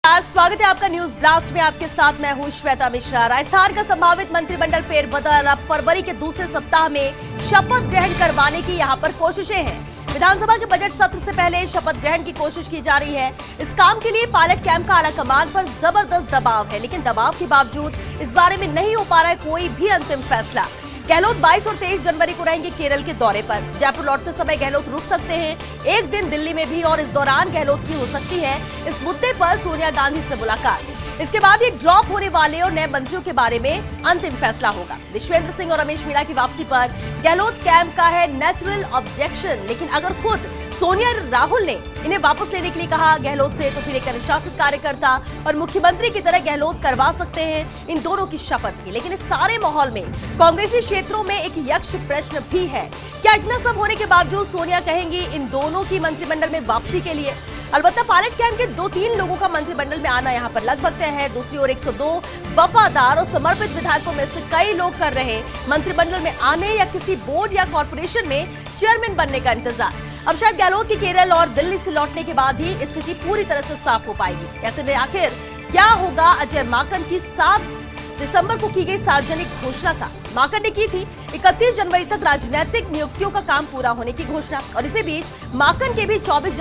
नमस्कार, स्वागत है आपका न्यूज ब्लास्ट में। आपके साथ मैं हूं श्वेता मिश्रा। राजस्थान का संभावित मंत्रिमंडल फेरबदल अब फरवरी के दूसरे सप्ताह में शपथ ग्रहण करवाने की यहां पर कोशिशें हैं। विधानसभा के बजट सत्र से पहले शपथ ग्रहण की कोशिश की जा रही है। इस काम के लिए पायलट कैंप का आला कमान पर जबरदस्त दबाव है, लेकिन दबाव के बावजूद इस बारे में नहीं हो पा रहा है कोई भी अंतिम फैसला। गहलोत 22 और 23 जनवरी को रहेंगे केरल के दौरे पर। जयपुर लौटते समय गहलोत रुक सकते हैं, एक दिन दिल्ली में भी, और इस दौरान गहलोत की हो सकती है इस मुद्दे पर सोनिया गांधी से मुलाकात। इसके बाद ये ड्रॉप होने वाले और नए मंत्रियों के बारे में अंतिम फैसला होगा। विश्वेंद्र सिंह और रमेश मीणा की वापसी पर गहलोत कैंप का है नेचुरल ऑब्जेक्शन, लेकिन अगर खुद सोनिया राहुल ने इन्हें वापस लेने के लिए कहा गहलोत से, तो फिर एक अनुशासित कार्यकर्ता और मुख्यमंत्री की तरह गहलोत करवा सकते हैं इन दोनों की शपथ की। लेकिन इस सारे माहौल में कांग्रेसी क्षेत्रों में एक यक्ष प्रश्न भी है, क्या इतना सब होने के बावजूद सोनिया कहेंगी इन दोनों की मंत्रिमंडल में वापसी के लिए? अलबत्ता पायलट कैंप के 2-3 लोगों का मंत्रिमंडल में आना यहाँ पर लगभग तय है। दूसरी ओर 102 वफादार और समर्पित विधायकों में से कई लोग कर रहे मंत्रिमंडल में आने या किसी बोर्ड या कॉर्पोरेशन में चेयरमैन बनने का इंतजार। अब शायद गहलोत के केरल और दिल्ली से लौटने के बाद ही स्थिति पूरी तरह से साफ हो पाएगी। ऐसे में आखिर क्या होगा अजय माकन की 7 दिसंबर को की गई सार्वजनिक घोषणा का? माकन ने की थी 31 जनवरी तक राजनीतिक नियुक्तियों का काम पूरा होने की घोषणा, और इसी बीच माकन के भी 24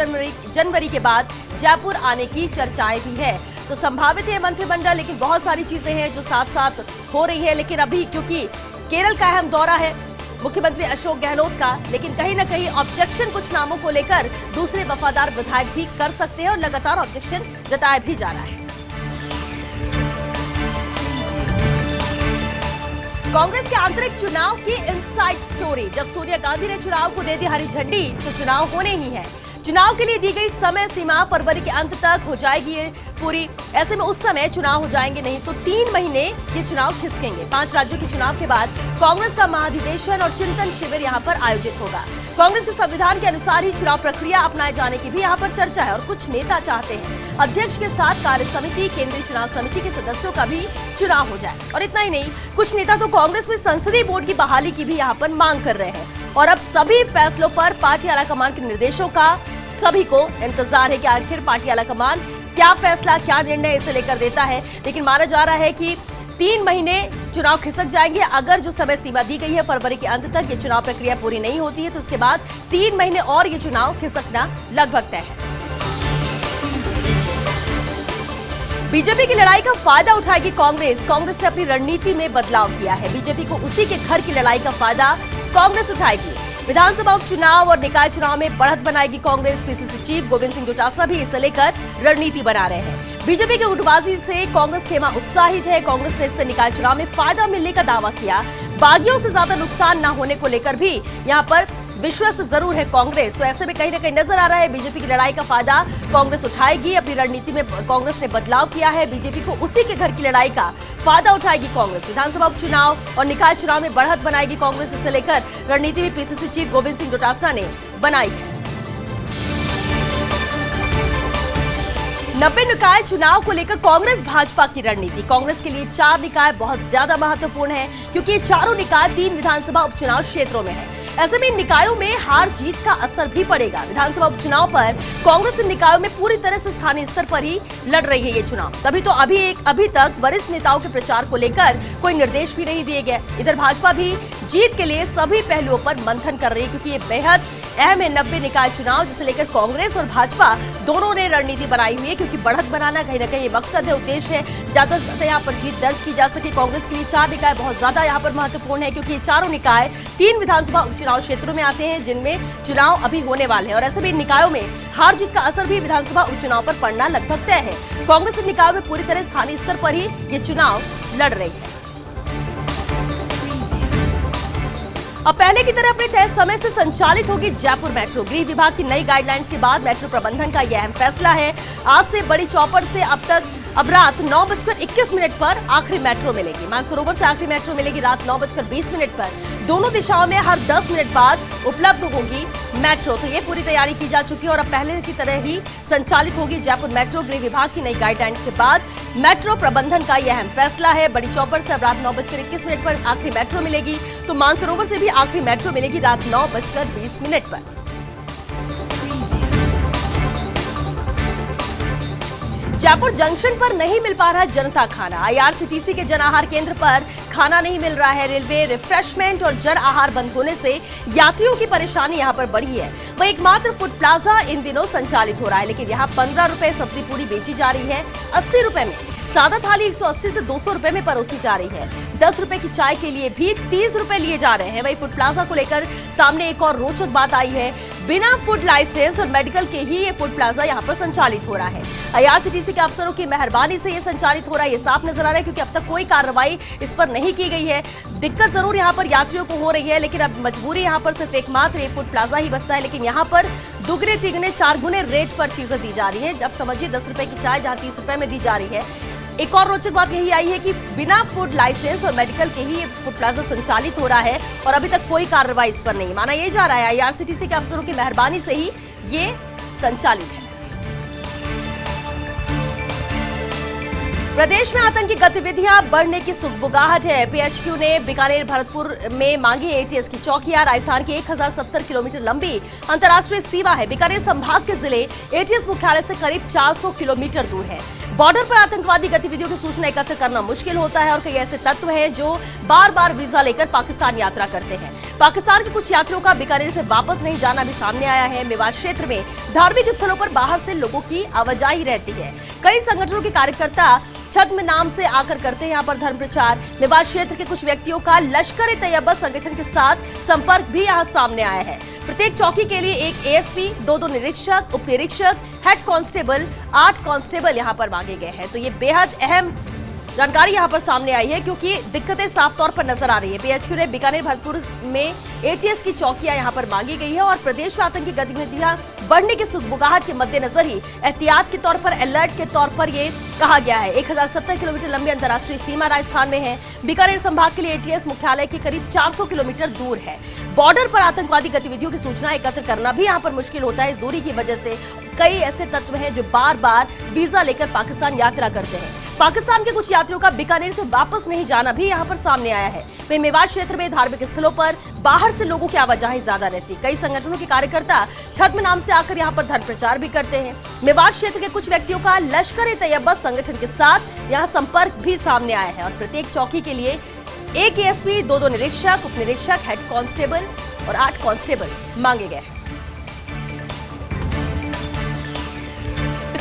जनवरी के बाद जयपुर आने की चर्चाएं भी है। तो संभावित है मंत्रिमंडल, लेकिन बहुत सारी चीजें हैं जो साथ साथ हो रही है। लेकिन अभी क्योंकि केरल का अहम दौरा है मुख्यमंत्री अशोक गहलोत का, लेकिन कहीं ना कहीं ऑब्जेक्शन कुछ नामों को लेकर दूसरे वफादार विधायक भी कर सकते हैं और लगातार ऑब्जेक्शन जताया भी जा रहा है। कांग्रेस के आंतरिक चुनाव की इनसाइड स्टोरी। जब सोनिया गांधी ने चुनाव को दे दी हरी झंडी, तो चुनाव होने ही है। चुनाव के लिए दी गई समय सीमा फरवरी के अंत तक हो जाएगी ये पूरी। ऐसे में उस समय चुनाव हो जाएंगे नहीं तो 3 महीने ये चुनाव खिसकेंगे। 5 राज्यों के चुनाव के बाद कांग्रेस का महाधिवेशन और चिंतन शिविर यहाँ पर आयोजित होगा। कांग्रेस के संविधान के अनुसार ही चुनाव प्रक्रिया अपनाए जाने की भी यहाँ पर चर्चा है, और कुछ नेता चाहते हैं अध्यक्ष के साथ कार्य समिति, केंद्रीय चुनाव समिति के सदस्यों का भी चुनाव हो जाए। और इतना ही नहीं, कुछ नेता तो कांग्रेस में संसदीय बोर्ड की बहाली की भी यहाँ पर मांग कर रहे हैं। और अब सभी फैसलों पर पार्टी आलाकमान के निर्देशों का सभी को इंतजार है कि आखिर पार्टी आलाकमान क्या फैसला, क्या निर्णय इसे लेकर देता है। लेकिन माना जा रहा है कि 3 महीने चुनाव खिसक जाएंगे। अगर जो समय सीमा दी गई है फरवरी के अंत तक ये चुनाव प्रक्रिया पूरी नहीं होती है, तो उसके बाद 3 महीने और ये चुनाव खिसकना लगभग तय है। बीजेपी की लड़ाई का फायदा उठाएगी कांग्रेस। कांग्रेस ने अपनी रणनीति में बदलाव किया है। बीजेपी को उसी के घर की लड़ाई का फायदा कांग्रेस उठाएगी। विधानसभा उपचुनाव और निकाय चुनाव में बढ़त बनाएगी कांग्रेस। पीसीसी चीफ गोविंद सिंह डोटासरा भी इसे लेकर रणनीति बना रहे हैं। बीजेपी की गुटबाजी से कांग्रेस खेमा उत्साहित है। कांग्रेस ने इससे निकाय चुनाव में फायदा मिलने का दावा किया। बागियों से ज्यादा नुकसान न होने को लेकर भी यहाँ पर विश्वस्त जरूर है कांग्रेस। तो ऐसे में कहीं ना कहीं नजर आ रहा है बीजेपी की लड़ाई का फायदा कांग्रेस उठाएगी। अपनी रणनीति में कांग्रेस ने बदलाव किया है। बीजेपी को उसी के घर की लड़ाई का फायदा उठाएगी कांग्रेस। विधानसभा उपचुनाव और निकाय चुनाव में बढ़त बनाएगी कांग्रेस। इसे लेकर रणनीति भी पीसीसी चीफ गोविंद सिंह डोटासरा ने बनाई है। 90 निकाय चुनाव को लेकर कांग्रेस भाजपा की रणनीति। कांग्रेस के लिए 4 निकाय बहुत ज्यादा महत्वपूर्ण है, क्योंकि ये चारों निकाय 3 विधानसभा उपचुनाव क्षेत्रों में है। ऐसे में इन निकायों में हार जीत का असर भी पड़ेगा। विधानसभा उपचुनाव पर कांग्रेस इन निकायों में पूरी तरह से स्थानीय स्तर पर ही लड़ रही है ये चुनाव। तभी तो अभी तक वरिष्ठ नेताओं के प्रचार को लेकर कोई निर्देश भी नहीं दिए गए। इधर भाजपा भी जीत के लिए सभी पहलुओं पर मंथन कर रही है, क्योंकि ये बेहद अहम है 90 निकाय चुनाव, जिसे लेकर कांग्रेस और भाजपा दोनों ने रणनीति बनाई हुई है। क्योंकि बढ़त बनाना कहीं ना कहीं मकसद है, उद्देश्य है, ज्यादा से ज्यादा यहाँ पर जीत दर्ज की जा सके। कांग्रेस के लिए 4 निकाय बहुत ज्यादा यहाँ पर महत्वपूर्ण है, क्योंकि ये चारों निकाय 3 विधानसभा उपचुनाव क्षेत्रों में आते हैं, जिनमें चुनाव अभी होने वाले हैं। और ऐसे भी इन निकायों में हार जीत का असर भी विधानसभा उपचुनाव पर पड़ना लगभग तय है। कांग्रेस इन निकायों में पूरी तरह स्थानीय स्तर पर ही ये चुनाव लड़ रही है। अब पहले की तरह अपने तय समय से संचालित होगी जयपुर मेट्रो। गृह विभाग की नई गाइडलाइंस के बाद मेट्रो प्रबंधन का यह अहम फैसला है। आज से बड़ी चौपड़ से अब रात 9:21 पर आखिरी मेट्रो मिलेगी। मानसरोवर से आखिरी मेट्रो मिलेगी रात 9:20 पर। दोनों दिशाओं में हर 10 मिनट बाद उपलब्ध होगी मेट्रो। तो ये पूरी तैयारी की जा चुकी है और अब पहले की तरह ही संचालित होगी जयपुर मेट्रो। गृह विभाग की नई गाइडलाइंस के बाद मेट्रो प्रबंधन का यह अहम फैसला है। बड़ी चौपड़ से अब रात 9:21 पर आखिरी मेट्रो मिलेगी, तो मानसरोवर से भी आखिरी मेट्रो मिलेगी रात 9:20 पर। जयपुर जंक्शन पर नहीं मिल पा रहा जनता खाना। आईआरसीटीसी के जन आहार केंद्र पर खाना नहीं मिल रहा है। रेलवे रिफ्रेशमेंट और जन आहार बंद होने से यात्रियों की परेशानी यहां पर बढ़ी है। वह एकमात्र फूड प्लाजा इन दिनों संचालित हो रहा है, लेकिन यहां 15 रुपए सब्जी पूरी बेची जा रही है 80 रुपए में। सादा थाली 180 से 200 रुपए में परोसी जा रही है। 10 रुपए की चाय के लिए भी 30 रुपए लिए जा रहे हैं। वही फूड प्लाजा को लेकर सामने एक और रोचक बात आई है। बिना फूड लाइसेंस और मेडिकल के ही ये फूड प्लाजा यहाँ पर संचालित हो रहा है। आईआरसीटीसी के अफसरों की मेहरबानी से ये संचालित हो रहा है, ये साफ नजर आ रहा है, क्योंकि अब तक कोई कार्रवाई इस पर नहीं की गई है। दिक्कत जरूर यहाँ पर यात्रियों को हो रही है, लेकिन अब मजबूरी यहाँ पर सिर्फ एकमात्र ये फूड प्लाजा ही बचता है। लेकिन यहाँ पर दुगने तिगने 4 गुने रेट पर चीजें दी जा रही है। अब समझिए 10 रुपए की चाय जहाँ 30 रुपए में दी जा रही है। एक और रोचक बात यही आई है कि बिना फूड लाइसेंस और मेडिकल के ही ये फूड प्लाजा संचालित हो रहा है और अभी तक कोई कार्रवाई इस पर नहीं। माना यह जा रहा है आईआरसीटीसी के अफसरों की मेहरबानी से ही ये संचालित है। प्रदेश में आतंकी गतिविधियां बढ़ने की सुगबुगाहट है। पीएचक्यू ने बीकानेर भरतपुर में मांगी एटीएस की चौकियां। राजस्थान की 1070 किलोमीटर लंबी अंतर्राष्ट्रीय सीमा है। बीकानेर संभाग के जिले एटीएस मुख्यालय से करीब 400 किलोमीटर दूर है। बॉर्डर पर आतंकवादी गतिविधियों की सूचना एकत्र करना मुश्किल होता है और कई ऐसे तत्व हैं जो बार बार वीजा लेकर पाकिस्तान यात्रा करते हैं। पाकिस्तान के कुछ यात्रियों का बीकानेर से वापस नहीं जाना भी सामने आया है। मेवात क्षेत्र में धार्मिक स्थलों पर बाहर से लोगों की आवाजाही रहती है। कई संगठनों के कार्यकर्ता छद्म नाम से आकर करते हैं यहाँ पर धर्म प्रचार। मेवात क्षेत्र के कुछ व्यक्तियों का लश्कर-ए-तैयबा संगठन के साथ संपर्क भी यहाँ सामने आया है। प्रत्येक चौकी के लिए एक एएसपी, 2 निरीक्षक, उप निरीक्षक, हेड कांस्टेबल, 8 कांस्टेबल यहाँ पर मांगे गए हैं। तो ये बेहद अहम जानकारी यहाँ पर सामने आई है, क्योंकि दिक्कतें साफ तौर पर नजर आ रही है। पीएचक्यू ने बीकानेर भरतपुर में एटीएस की चौकियां यहाँ पर मांगी गई है और प्रदेश में आतंकी गतिविधियां बढ़ने की सुगबुगाहट के मद्देनजर ही एहतियात के तौर पर, अलर्ट के तौर पर ये कहा गया है। 1070 किलोमीटर लंबी अंतर्राष्ट्रीय सीमा राजस्थान में है। बीकानेर संभाग के लिए एटीएस मुख्यालय के करीब 400 किलोमीटर दूर है। बॉर्डर पर आतंकवादी गतिविधियों की सूचना एकत्र करना भी यहाँ पर मुश्किल होता है। इस दूरी की वजह से कई ऐसे तत्व हैं जो बार बार वीजा लेकर पाकिस्तान यात्रा करते हैं। पाकिस्तान के कुछ यात्रियों का बीकानेर से वापस नहीं जाना भी यहाँ पर सामने आया है। वहीं मेवात क्षेत्र में धार्मिक स्थलों पर बाहर से लोगों की आवाजाही ज्यादा रहती है। कई संगठनों के कार्यकर्ता छद्म नाम से आकर यहाँ पर धर्म प्रचार भी करते हैं। मेवात क्षेत्र के कुछ व्यक्तियों का लश्कर-ए-तैयबा संगठन के साथ यहाँ संपर्क भी सामने आया है और प्रत्येक चौकी के लिए एक एएसपी, 2 निरीक्षक, उप निरीक्षक, हेड कांस्टेबल और 8 कांस्टेबल मांगे गए हैं।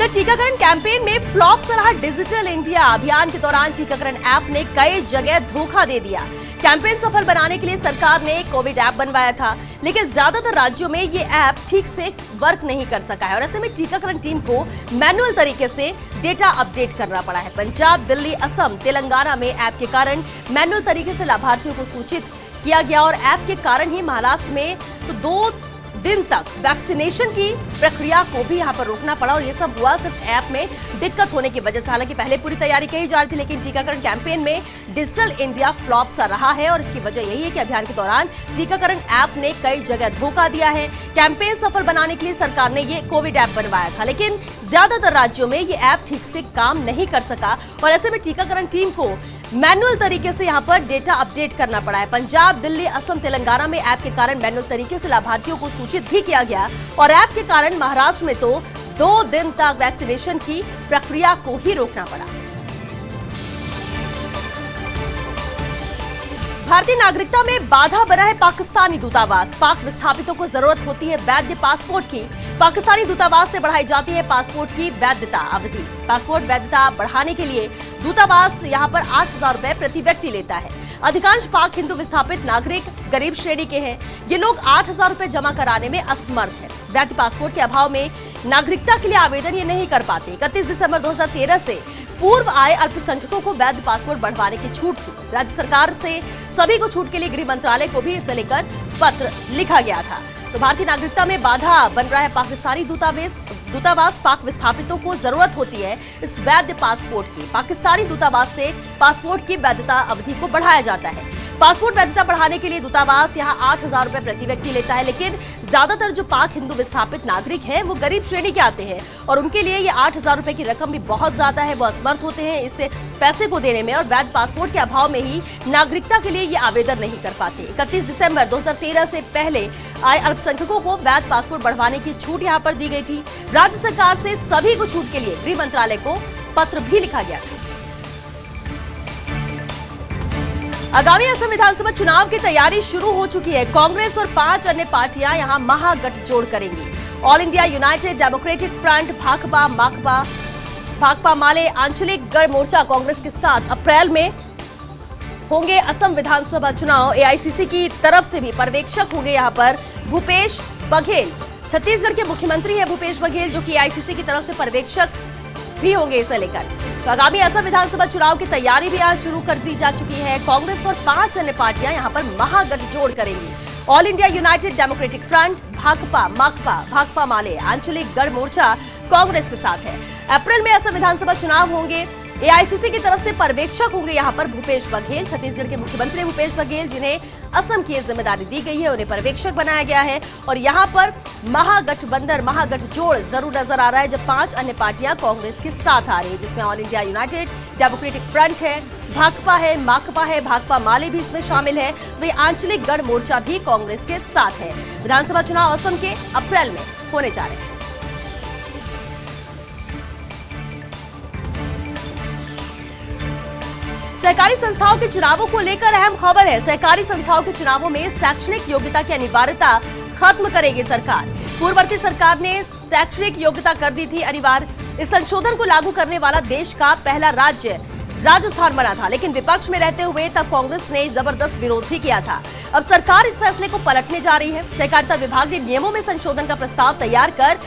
टीकाकरण कैंपेन में फ्लॉप रहा डिजिटल इंडिया। अभियान के दौरान टीकाकरण ऐप ने कई जगह धोखा दे दिया। कैंपेन सफल बनाने के लिए सरकार ने कोविड ऐप बनवाया था, लेकिन ज्यादातर राज्यों में ये ऐप ठीक से वर्क नहीं कर सका है और ऐसे में टीकाकरण टीम को मैनुअल तरीके से डेटा अपडेट करना पड़ा है। पंजाब, दिल्ली, असम, तेलंगाना में ऐप के कारण मैनुअल तरीके से लाभार्थियों को सूचित किया गया और ऐप के कारण ही महाराष्ट्र में तो 2 दिन तक वैक्सीनेशन की प्रक्रिया को भी यहाँ पर रोकना पड़ा और ये सब हुआ सिर्फ ऐप में दिक्कत होने की वजह से। हालांकि पहले पूरी तैयारी की जा रही थी, लेकिन टीकाकरण कैंपेन में डिजिटल इंडिया फ्लॉप सा रहा है और इसकी वजह यही है कि अभियान के दौरान टीकाकरण ऐप ने कई जगह धोखा दिया है। कैंपेन सफल बनाने के लिए सरकार ने ये कोविड ऐप बनवाया था, लेकिन ज्यादातर राज्यों में ये ऐप ठीक से काम नहीं कर सका और ऐसे में टीकाकरण टीम को मैनुअल तरीके से यहाँ पर डेटा अपडेट करना पड़ा है। पंजाब, दिल्ली, असम, तेलंगाना में ऐप के कारण मैनुअल तरीके से लाभार्थियों को सूचित भी किया गया और ऐप के कारण महाराष्ट्र में तो 2 दिन तक वैक्सीनेशन की प्रक्रिया को ही रोकना पड़ा। भारतीय नागरिकता में बाधा बना है पाकिस्तानी दूतावास। पाक विस्थापितों को जरूरत होती है वैध पासपोर्ट की। पाकिस्तानी दूतावास से बढ़ाई जाती है पासपोर्ट की वैधता अवधि। पासपोर्ट वैधता बढ़ाने के लिए दूतावास यहां पर 8,000 रुपए प्रति व्यक्ति लेता है। अधिकांश पाक हिंदू विस्थापित नागरिक गरीब श्रेणी के हैं। ये लोग 8,000 रुपए जमा कराने में असमर्थ हैं। वैध पासपोर्ट के अभाव में नागरिकता के लिए आवेदन ये नहीं कर पाते। 31 दिसंबर 2013 से पूर्व आए अल्पसंख्यकों को वैध पासपोर्ट बढ़वाने की छूट थी। राज्य सरकार से सभी को छूट के लिए गृह मंत्रालय को भी इसे लेकर पत्र लिखा गया था। तो भारतीय नागरिकता में बाधा बन रहा है पाकिस्तानी दूतावास। पाक विस्थापितों को जरूरत होती है इस वैध पासपोर्ट की। पाकिस्तानी दूतावास से पासपोर्ट की वैधता अवधि को बढ़ाया जाता है। पासपोर्ट वैधता बढ़ाने के लिए दूतावास यहाँ 8,000 रुपए प्रति व्यक्ति लेता है, लेकिन ज्यादातर जो पाक हिंदू विस्थापित नागरिक हैं वो गरीब श्रेणी के आते हैं और उनके लिए ये 8,000 रुपए की रकम भी बहुत ज्यादा है। वो असमर्थ होते हैं इससे पैसे को देने में और वैध पासपोर्ट के अभाव में ही नागरिकता के लिए ये आवेदन नहीं कर पाते। 31 दिसंबर 2013 से पहले आए अल्पसंख्यकों को वैध पासपोर्ट बढ़वाने की छूट यहाँ पर दी गई थी। राज्य सरकार से सभी को छूट के लिए गृह मंत्रालय को पत्र भी लिखा गया था। आगामी असम विधानसभा चुनाव की तैयारी शुरू हो चुकी है। कांग्रेस और 5 अन्य पार्टियां यहां महागठजोड़ करेंगी। All India United Democratic Front, Bhakpa, Makpa, Bhakpa Male, Anchalik Gana Morcha Congress के साथ अप्रैल में होंगे असम विधानसभा चुनाव। एआईसीसी की तरफ से भी पर्यवेक्षक होंगे यहाँ पर भूपेश बघेल। छत्तीसगढ़ के मुख्यमंत्री है भूपेश बघेल, जो कि एआईसीसी की तरफ से पर्यवेक्षक भी होंगे इसे लेकर। तो आगामी असम विधानसभा चुनाव की तैयारी भी आज शुरू कर दी जा चुकी है। कांग्रेस और 5 अन्य पार्टियां यहां पर महागठजोड़ करेंगी। All India United Democratic Front, Bhakpa, Makpa, Bhakpa Male, Anchalik Gana Morcha Congress के साथ है। अप्रैल में असम विधानसभा चुनाव होंगे। एआईसीसी की तरफ से पर्यवेक्षक होंगे यहाँ पर भूपेश बघेल। छत्तीसगढ़ के मुख्यमंत्री भूपेश बघेल, जिन्हें असम की जिम्मेदारी दी गई है, उन्हें पर्यवेक्षक बनाया गया है और यहाँ पर महागठबंधन, महागठजोड़ जरूर नजर आ रहा है जब 5 अन्य पार्टियां कांग्रेस के साथ आ रही है, जिसमें all India United Democratic front है, भाकपा है, माकपा है, भाकपा माले भी इसमें शामिल है। वही आंचलिक गण मोर्चा भी कांग्रेस के साथ है। विधानसभा चुनाव असम के अप्रैल में होने जा रहे हैं। सहकारी संस्थाओं के चुनावों को लेकर अहम खबर है। सहकारी संस्थाओं के चुनावों में शैक्षणिक योग्यता की अनिवार्यता खत्म करेगी सरकार। पूर्ववर्ती सरकार ने शैक्षणिक योग्यता कर दी थी अनिवार्य। इस संशोधन को लागू करने वाला देश का पहला राज्य राजस्थान बना था, लेकिन विपक्ष में रहते हुए तब कांग्रेस ने जबरदस्त विरोध भी किया था। अब सरकार इस फैसले को पलटने जा रही है। सहकारिता विभाग ने नियमों में संशोधन का प्रस्ताव तैयार कर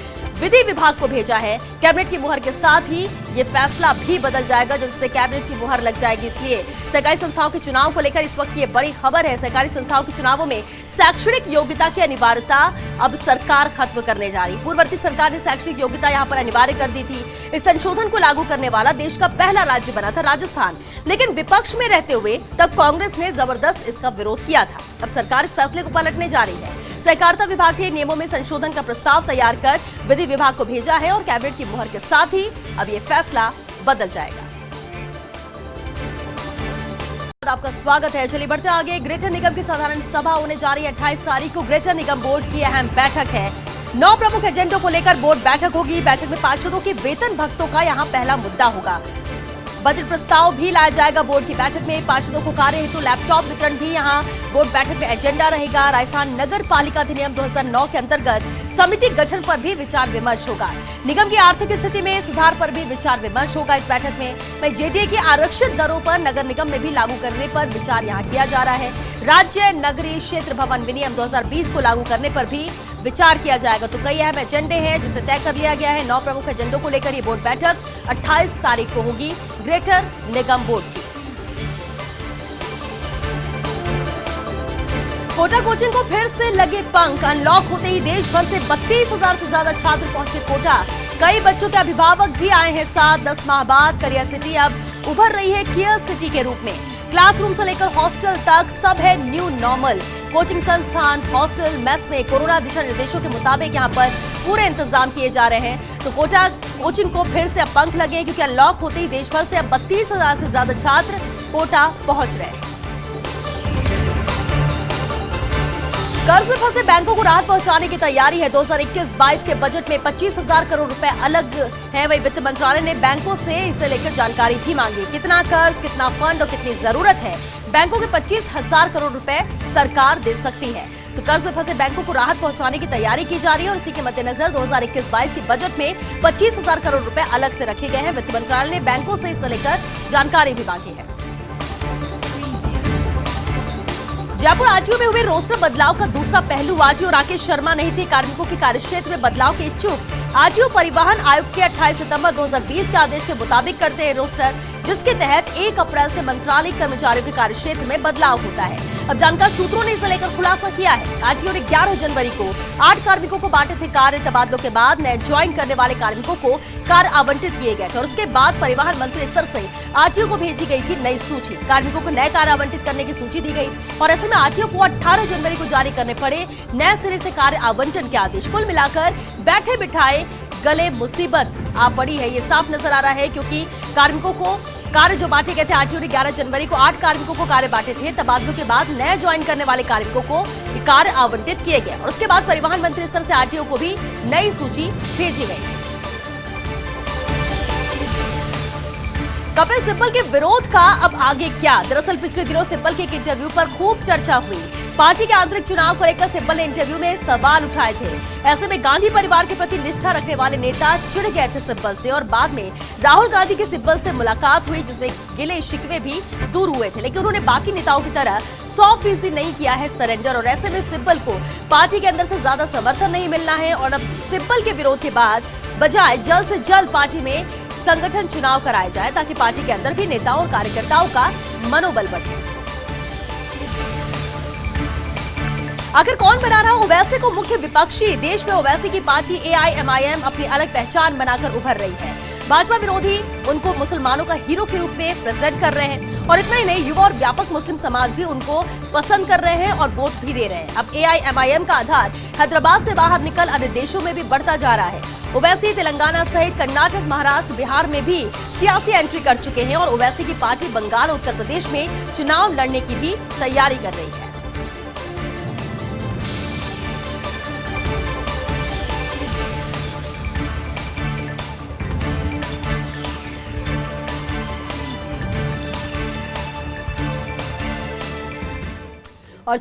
विधि विभाग को भेजा है। कैबिनेट की मुहर के साथ ही ये फैसला भी बदल जाएगा जब इसमें कैबिनेट की मुहर लग जाएगी। इसलिए सहकारी संस्थाओं के चुनाव को लेकर इस वक्त ये बड़ी खबर है। सहकारी संस्थाओं के चुनावों में शैक्षणिक योग्यता की अनिवार्यता अब सरकार खत्म करने जा रही है। पूर्ववर्ती सरकार ने शैक्षणिक योग्यता यहाँ पर अनिवार्य कर दी थी। इस संशोधन को लागू करने वाला देश का पहला राज्य बना था राजस्थान, लेकिन विपक्ष में रहते हुए तब कांग्रेस ने जबरदस्त इसका विरोध किया था। अब सरकार इस फैसले को पलटने जा रही है। सहकारिता विभाग ने नियमों में संशोधन का प्रस्ताव तैयार कर विधि विभाग को भेजा है और कैबिनेट की मुहर के साथ ही अब ये फैसला बदल जाएगा। आपका स्वागत है। चलिए बढ़ते आगे। ग्रेटर निगम की साधारण सभा होने जा रही है 28 तारीख को। ग्रेटर निगम बोर्ड की अहम बैठक है। 9 प्रमुख एजेंडों को लेकर बोर्ड बैठक होगी। बैठक में पार्षदों के वेतन भत्तों का यहाँ पहला मुद्दा होगा। बजट प्रस्ताव भी लाया जाएगा। बोर्ड की बैठक में पार्षदों को कार्य हेतु लैपटॉप वितरण भी यहाँ बोर्ड बैठक में एजेंडा रहेगा। राजस्थान नगर पालिका अधिनियम 2009 के अंतर्गत समिति गठन पर भी विचार विमर्श होगा। निगम की आर्थिक स्थिति में सुधार पर भी विचार विमर्श होगा इस बैठक में। वहीं जेडीए की आरक्षित दरों पर नगर निगम में भी लागू करने पर विचार यहाँ किया जा रहा है। राज्य नगरीय क्षेत्र भवन विनियम 2020 को लागू करने पर भी विचार किया जाएगा। तो कई अहम एजेंडे हैं जिसे तय कर लिया गया है। 9 प्रमुख एजेंडों को लेकर ये बोर्ड बैठक 28 तारीख को होगी ग्रेटर निगम बोर्ड की। कोटा कोचिंग को फिर से लगे पंख। अनलॉक होते ही देश भर से 32,000 से ज्यादा छात्र पहुंचे कोटा। कई बच्चों के अभिभावक भी आए हैं साथ। 10 माह बाद करियर सिटी अब उभर रही है केयर सिटी के रूप में। क्लासरूम से लेकर हॉस्टल तक सब है न्यू नॉर्मल। कोचिंग संस्थान, हॉस्टल, मेस में कोरोना दिशा निर्देशों के मुताबिक यहाँ पर पूरे इंतजाम किए जा रहे हैं। तो कोटा कोचिंग को फिर से अब पंख लगे क्योंकि अनलॉक होते ही देश भर से अब 32,000 से ज्यादा छात्र कोटा पहुंच रहे हैं। कर्ज में फंसे बैंकों को राहत पहुंचाने की तैयारी है। 2021-22 के बजट में 25,000 करोड़ रुपए अलग है। वही वित्त मंत्रालय ने बैंकों से इसे लेकर जानकारी भी मांगी। कितना कर्ज, कितना फंड और कितनी जरूरत है। बैंकों के 25,000 करोड़ रुपए सरकार दे सकती है। तो कर्ज में फंसे बैंकों को राहत पहुंचाने की तैयारी की जा रही है और इसी के मद्देनजर 2021-22 के बजट में 25,000 करोड़ रुपए अलग से रखे गए हैं। वित्त मंत्रालय ने बैंकों से इसे लेकर जानकारी भी मांगी है। जयपुर आरटीओ में हुए रोस्टर बदलाव का दूसरा पहलू। आरटीओ राकेश शर्मा नहीं थे कार्मिकों के कार्यक्षेत्र में बदलाव के इच्छुक। आरटीओ परिवहन आयुक्त के 28 सितंबर 2020 के आदेश के मुताबिक करते हैं रोस्टर, जिसके तहत 1 अप्रैल से मंत्रालय कर्मचारियों के कार्यक्षेत्र में बदलाव होता है। अब जानकार सूत्रों ने इसे लेकर खुलासा किया है। आरटीओ ने 11 जनवरी को 8 कार्मिकों को बांटे थे कार्य। तबादलों के बाद नए ज्वाइन करने वाले कार्मिकों को कार्य आवंटित किए गए थे और उसके बाद परिवहन मंत्री स्तर से आरटीओ को भेजी गई थी नई सूची। कार्मिकों को नए कार्य आवंटित करने की सूची दी गई और ऐसे में आरटीओ को 18 जनवरी को जारी करने पड़े नए सिरे से कार्य आवंटन के आदेश। कुल मिलाकर बैठे बिठाए गले मुसीबत आ पड़ी है, ये साफ नजर आ रहा है, क्योंकि कार्मिकों को कार्य जो बांटे गए थे, आरटीओ ने 11 जनवरी को 8 कार्मिकों को कार्य बांटे थे। तबादलों के बाद नए ज्वाइन करने वाले कार्मिकों को कार्य आवंटित किए गए और उसके बाद परिवहन मंत्री स्तर से आरटीओ को भी नई सूची भेजी गई। कपिल सिब्बल के विरोध का अब आगे क्या? दरअसल पिछले दिनों सिब्बल के एक इंटरव्यू पर खूब चर्चा हुई। पार्टी के आंतरिक चुनाव को लेकर सिब्बल ने इंटरव्यू में सवाल उठाए थे। ऐसे में गांधी परिवार के प्रति निष्ठा रखने वाले नेता चिढ़ गए थे सिब्बल से और बाद में राहुल गांधी की सिब्बल से मुलाकात हुई, जिसमें गिले शिकवे भी दूर हुए थे। लेकिन उन्होंने बाकी नेताओं की तरह 100% नहीं किया है सरेंडर और ऐसे में सिब्बल को पार्टी के अंदर से ज्यादा समर्थन नहीं मिलना है और अब सिब्बल के विरोध के बाद बजाय जल्द से जल्द पार्टी में संगठन चुनाव कराया जाए ताकि पार्टी के अंदर भी नेताओं और कार्यकर्ताओं का मनोबल बढ़े। आखिर कौन बना रहा ओवैसी को मुख्य विपक्षी? देश में ओवैसी की पार्टी AIMIM अपनी अलग पहचान बनाकर उभर रही है। भाजपा विरोधी उनको मुसलमानों का हीरो के रूप में प्रेजेंट कर रहे हैं और इतना ही नहीं, युवा और व्यापक मुस्लिम समाज भी उनको पसंद कर रहे हैं और वोट भी दे रहे हैं। अब AIMIM का आधार हैदराबाद से बाहर निकल अन्य देशों में भी बढ़ता जा रहा है। ओवैसी तेलंगाना सहित कर्नाटक, महाराष्ट्र, बिहार में भी सियासी एंट्री कर चुके हैं और ओवैसी की पार्टी बंगाल, उत्तर प्रदेश में चुनाव लड़ने की भी तैयारी कर रही है। और